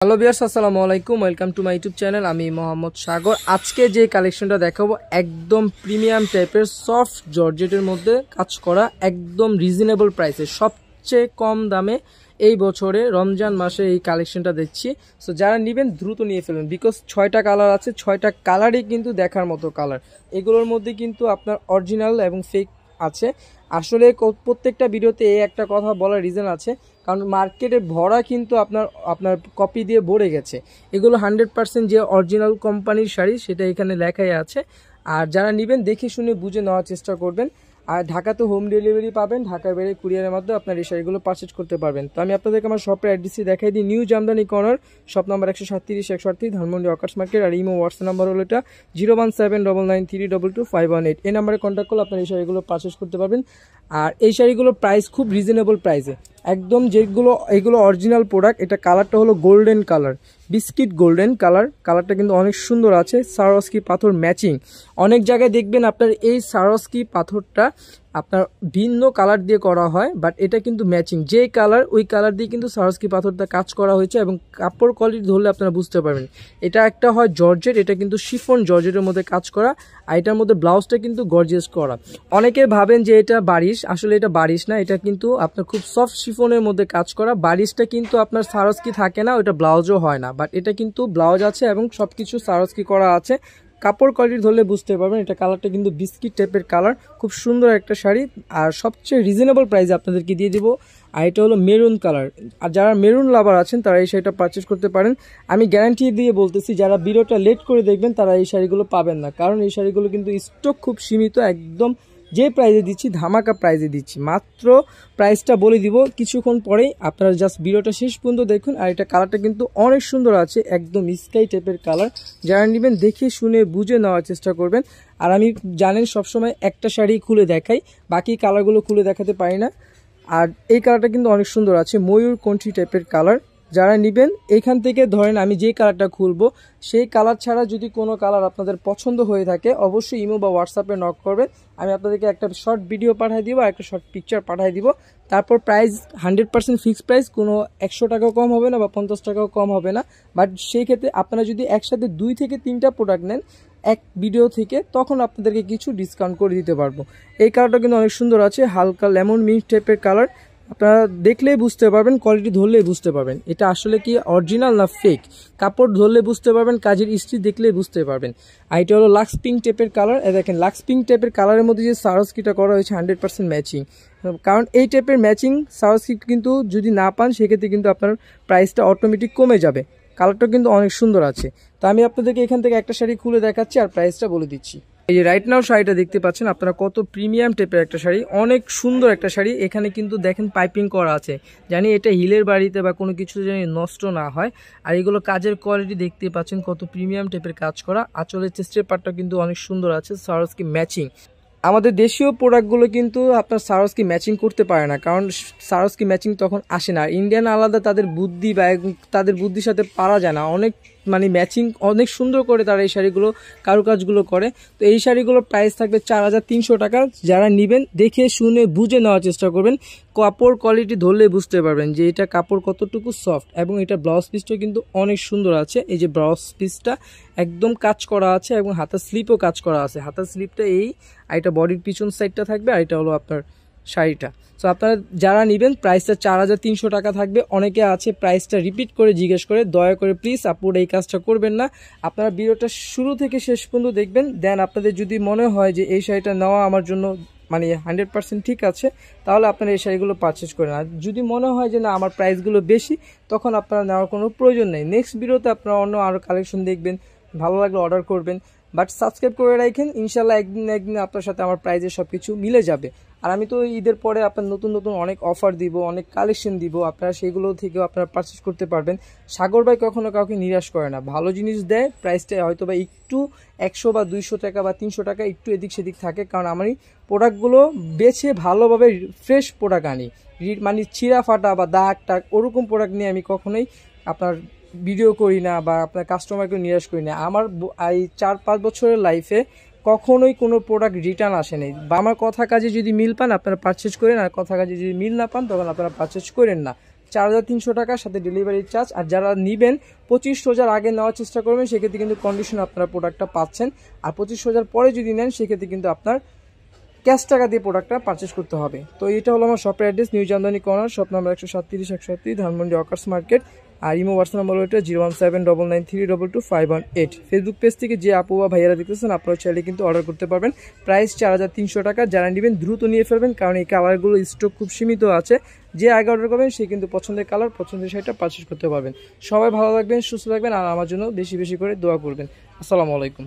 Hello viewers, আসসালামু আলাইকুম। Welcome to my YouTube channel. আমি মোহাম্মদ সাগর। আজকে যে কালেকশনটা দেখাবো একদম প্রিমিয়াম টাইপের সফট জর্জেটের মধ্যে কাজ করা, একদম রিজনেবল প্রাইসে, সবচেয়ে কম দামে এই বছরে রমজান মাসে এই কালেকশনটা দিচ্ছি। সো যারা নেবেন দ্রুত নিয়ে ফেলবেন, বিকজ 6টা কালার আছে, 6টা কালারই কিন্তু দেখার মতো কালার। এগুলোর মধ্যে কিন্তু আপনার অরিজিনাল এবং ফেক আছে। আসলে প্রত্যেকটা ভিডিওতে এই একটা কথা বলার রিজন আছে, কারণ মার্কেটে ভরা কিন্তু আপনার কপি দিয়ে ভরে গেছে। এগুলো 100% যে অরিজিনাল কোম্পানির শাড়ি সেটা এখানে লেখাই আছে। আর যারা নেবেন দেখে শুনে বুঝে নেওয়ার চেষ্টা করবেন। আর ঢাকাতে হোম ডেলিভারি পাবেন, ঢাকার বাইরে কুরিয়ারের মাধ্যমে আপনার এই শাড়িগুলো পারচেজ করতে পারবেন। তো আমি আপনাদেরকে আমার শপের অ্যাড্রেসটি দেখাই দিই। New Jamdani Corner, shop number 137-138, Dhanmondi অকাশ মার্কেট। আর ইমো হোয়াটসঅ্যাপ নাম্বার হলো এটা 0179932222518। এই নাম্বারে কন্ট্যাক্ট করলে আপনার এই শাড়িগুলো পারচেজ করতে পারবেন। আর এই শাড়িগুলোর প্রাইস খুব রিজনেবল প্রাইসে, একদম এগুলো অরিজিনাল প্রোডাক্ট। এটা কালারটা হলো golden colour, biscuit golden colour. কালারটা কিন্তু অনেক সুন্দর আছে, সারোস্কি পাথর ম্যাচিং। অনেক জায়গায় দেখবেন আপনার এই সারোস্কি পাথরটা আপনার ভিন্ন কালার দিয়ে করা হয়, বাট এটা কিন্তু ম্যাচিং, যে কালার ওই কালার দিয়ে কিন্তু সারোস্কি পাথরটা কাজ করা হয়েছে। এবং কাপড় কোয়ালিটি ধরলে আপনারা বুঝতে পারবেন এটা একটা হয় জর্জেট, এটা কিন্তু শিফন জর্জেটের মধ্যে কাজ করা। আর এটার মধ্যে ব্লাউজটা কিন্তু গর্জিয়াস করা। অনেকে ভাবেন যে এটা বারিশ, আসলে এটা বারিশ না, এটা কিন্তু আপনার খুব সফট শিফনের মধ্যে কাজ করা। বারিশটা কিন্তু আপনার সারোস্কি থাকে না, ওটা ব্লাউজও হয় না, বাট এটা কিন্তু ব্লাউজ আছে এবং সবকিছু সারোস্কি করা আছে। কাপড় কোয়ালিটি ধরলে বুঝতে পারবেন। এটা কালারটা কিন্তু বিস্কিট টাইপের কালার, খুব সুন্দর একটা শাড়ি। আর সবচেয়ে রিজনেবল প্রাইসে আপনাদেরকে দিয়ে দিব। আর এটা হলো মেরুন কালার। আর যারা মেরুন লাভার আছেন তারা এই শাড়িটা পারচেজ করতে পারেন। আমি গ্যারান্টি দিয়ে বলতেছি, যারা ভিডিওটা লেট করে দেখবেন তারা এই শাড়িগুলো পাবেন না, কারণ এই শাড়িগুলো কিন্তু স্টক খুব সীমিত। একদম যে প্রাইজে দিচ্ছি ধামাকা প্রাইজে দিচ্ছি, মাত্র প্রাইসটা বলে দিব কিছুক্ষণ পরেই। আপনারা জাস্ট ভিডিওটা শেষ পর্যন্ত দেখুন। আর এটা কালারটা কিন্তু অনেক সুন্দর আছে, একদম স্কাই টাইপের কালার। যারা নেবেন দেখে শুনে বুঝে নেওয়ার চেষ্টা করবেন। আর আমি জানেন সবসময় একটা শাড়ি খুলে দেখাই, বাকি কালারগুলো খুলে দেখাতে পারি না। আর এই কালারটা কিন্তু অনেক সুন্দর আছে, ময়ূর কণ্ঠী টাইপের কালার। যারা নেবেন এইখান থেকে ধরেন আমি যে কালারটা খুলবো সেই কালার ছাড়া যদি কোনো কালার আপনাদের পছন্দ হয়ে থাকে অবশ্যই ইমো বা হোয়াটসঅ্যাপে নক করবেন। আমি আপনাদেরকে একটা শর্ট ভিডিও পাঠিয়ে দিব আর একটা শর্ট পিকচার পাঠিয়ে দিব। তারপর প্রাইস 100% ফিক্সড প্রাইস, কোনো 100 টাকাও কম হবে না বা 50 টাকাও কম হবে না। বাট সেই ক্ষেত্রে আপনারা যদি একসাথে 2 থেকে 3টা প্রোডাক্ট নেন এক ভিডিও থেকে, তখন আপনাদেরকে কিছু ডিসকাউন্ট করে দিতে পারবো। এই কালারটা কিন্তু অনেক সুন্দর আছে, হালকা লেমন মিন্ট টাইপের কালার। আপনারা দেখলেই বুঝতে পারবেন, কোয়ালিটি ধরলেই বুঝতে পারবেন এটা আসলে কি অরিজিনাল না ফেক। কাপড় ধরলে বুঝতে পারবেন, কাজের ইস্ত্রি দেখলেই বুঝতে পারবেন। আর এটা হলো লাক্স পিঙ্ক টাইপের কালার। দেখেন লাক্স পিঙ্ক টাইপের কালারের মধ্যে যে সারোস্কিটা করা হয়েছে 100% ম্যাচিং। কারণ এই টাইপের ম্যাচিং সারোস্কি কিন্তু যদি না পান সেক্ষেত্রে কিন্তু আপনার প্রাইসটা অটোমেটিক কমে যাবে। কালারটা কিন্তু অনেক সুন্দর আছে। তো আমি আপনাদেরকে এখান থেকে একটা শাড়ি খুলে দেখাচ্ছি আর প্রাইসটা বলে দিচ্ছি। এই যে রাইট নাও শাড়িটা দেখতে পাচ্ছেন আপনারা, কত প্রিমিয়াম টাইপের একটা শাড়ি, অনেক সুন্দর একটা শাড়ি। এখানে কিন্তু দেখেন পাইপিং করা আছে, জানি এটা হিলের বাড়িতে বা কোনো কিছু জানি নষ্ট না হয়। আর এগুলো কাজের কোয়ালিটি দেখতে পাচ্ছেন কত প্রিমিয়াম টাইপের কাজ করা। আঁচলের চেস্টের পার্টটা কিন্তু অনেক সুন্দর আছে, সারোস্কি ম্যাচিং। আমাদের দেশীয় প্রোডাক্টগুলো কিন্তু আপনার সারোস্কি ম্যাচিং করতে পারে না, কারণ সারোস্কি ম্যাচিং তখন আসে না। ইন্ডিয়ান আলাদা, তাদের বুদ্ধি বা তাদের বুদ্ধির সাথে পারা যায় না, অনেক মানে ম্যাচিং অনেক সুন্দর করে তারা এই শাড়িগুলো কারুকাজগুলো করে। তো এই শাড়িগুলোর প্রাইস থাকবে 4300 টাকা। যারা নেবেন দেখে শুনে বুঝে নেওয়ার চেষ্টা করবেন, কাপড় কোয়ালিটি ধরলে বুঝতে পারবেন যে এটা কাপড় কতটুকু সফট। এবং এটা ব্লাউজ পিসটা কিন্তু অনেক সুন্দর আছে, এই যে ব্লাউজ পিসটা একদম কাজ করা আছে এবং হাতার স্লিপও কাজ করা আছে। হাতার স্লিপটা এই, আর এটা বডির পিছন সাইডটা থাকবে, আর এটা হলো আপনার শাড়িটা। সো আপনারা যারা নেবেন প্রাইসটা 4300 টাকা থাকবে। অনেকে আছে প্রাইসটা রিপিট করে জিজ্ঞেস করে, দয়া করে প্লিজ আপুর এই কাজটা করবেন না। আপনারা ভিডিওটা শুরু থেকে শেষ পর্যন্ত দেখবেন, দেন আপনাদের যদি মনে হয় যে এই শাড়িটা নেওয়া আমার জন্য মানে 100% ঠিক আছে, তাহলে আপনারা এই শাড়িগুলো পারচেজ করেন। আর যদি মনে হয় যে না আমার প্রাইসগুলো বেশি, তখন আপনারা নেওয়ার কোনো প্রয়োজন নেই। নেক্সট ভিডিওতে আপনারা অন্য আরও কালেকশন দেখবেন, ভালো লাগলে অর্ডার করবেন। বাট সাবস্ক্রাইব করে রাখেন, ইনশাল্লাহ একদিন না একদিন আপনার সাথে আমার প্রাইজের সব কিছু মিলে যাবে। আর আমি তো ঈদের পরে আপনার নতুন নতুন অনেক অফার দিব, অনেক কালেকশন দিব, আপনারা সেগুলো থেকেও আপনারা পারচেজ করতে পারবেন। সাগর ভাই কখনো কাউকে নিরাশ করে না, ভালো জিনিস দেয়। প্রাইসটা হয়তো বা একটু 100 বা 200 টাকা বা 300 টাকা একটু এদিক সেদিক থাকে, কারণ আমি প্রোডাক্টগুলো বেছে ভালোভাবে ফ্রেশ প্রোডাক্ট আনি। মানে ছিঁড়া ফাটা বা দাগ টাগ ওরকম প্রোডাক্ট নিয়ে আমি কখনোই আপনার ভিডিও করি না বা আপনার কাস্টমারকে নিরাশ করি না। আমার এই 4-5 বছরের লাইফে কখনোই কোনো প্রোডাক্ট রিটার্ন আসেনি। বা আমার কথা কাজে যদি মিল পান আপনারা পারচেজ করেন, আর কথা কাজে যদি মিল না পান তখন আপনারা পারচেজ করেন না। 4300 টাকা, সাথে ডেলিভারি চার্জ। আর যারা নেবেন 25 রোজার আগে নেওয়ার চেষ্টা করবেন, সেক্ষেত্রে কিন্তু কন্ডিশন আপনারা প্রোডাক্টটা পাচ্ছেন। আর 25 রোজার পরে যদি নেন সেক্ষেত্রে কিন্তু আপনার ক্যাশ টাকা দিয়ে প্রোডাক্টটা পারচেস করতে হবে। তো এটা হলো আমার শপের address, New Jamdani Corner, shop number 137 Dhanmondi workers market. আর ইমো হোয়াটসঅ্যাপ নাম্বার ওইটা 0179932225128। ফেসবুক পেজ থেকে যে আপু বা ভাইয়ারা দেখতেছেন আপনারা চাইলে কিন্তু অর্ডার করতে পারবেন। প্রাইস 4300 টাকা। যারা নেবেন দ্রুত নিয়ে ফেলবেন, কারণ এই কালারগুলো স্টক খুব সীমিত আছে। যে আগে অর্ডার করবেন সে কিন্তু পছন্দের কালার, পছন্দের শাড়িটা পারচেস করতে পারবেন। সবাই ভালো থাকবেন, সুস্থ থাকবেন, আর আমার জন্য বেশি বেশি করে দোয়া করবেন। আসসালামু আলাইকুম।